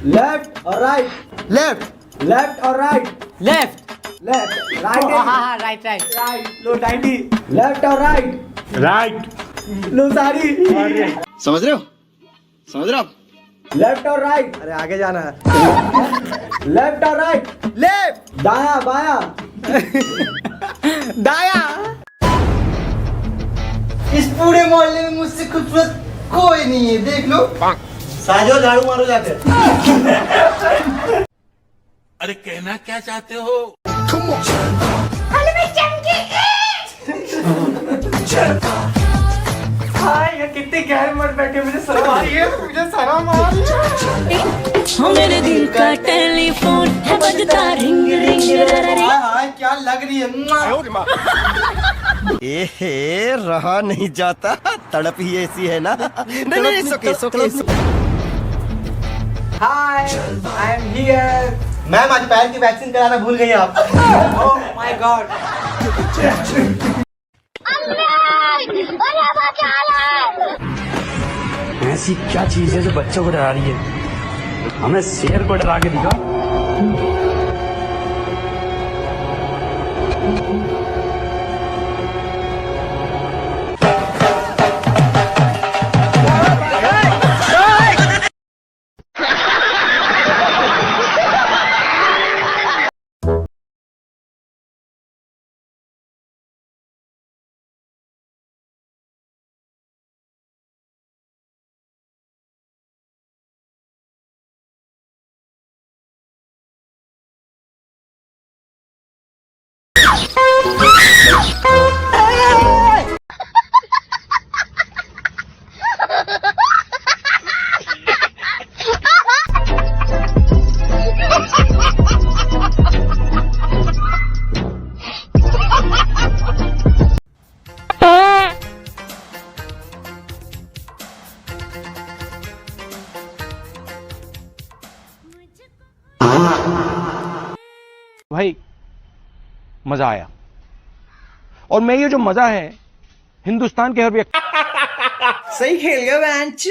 Left और right. Left left और right. Left. Left right. हाँ राइट राइट। राइट लो 90। Left और राइट। राइट। लो सारी। समझ रहे हो? समझ रहे हो आप? लेफ्ट और राइट। अरे आगे जाना है। लेफ्ट और राइट। लेफ्ट। दाया बाया। दाया। इस पूरे मोहल्ले में मुझसे खूबसूरत कोई नहीं है, देख लो। साजो झाड़ू मारो जाके। अरे कहना क्या चाहते हो? ये कितने गहर मत बैठे, मुझे शर्म आ रही है, मुझे शर्म आ रही है। मेरे दिल का टेलीफोन है बजता रिंग रिंग हाय क्या लग रही है। ए रहा नहीं जाता, तड़प ही ऐसी है ना। नहीं नहीं सोके सोके। हाय आई एम हियर। मैम आज पैर की वैक्सीन कराना भूल गई आप। Oh my God. ऐसी क्या चीज है जो बच्चों को डरा रही है? हमें शेर को डरा के दिखा। भाई मजा आया, और मैं ये जो मजा है हिंदुस्तान के हर व्यक्ति सही खेल गया बेंच।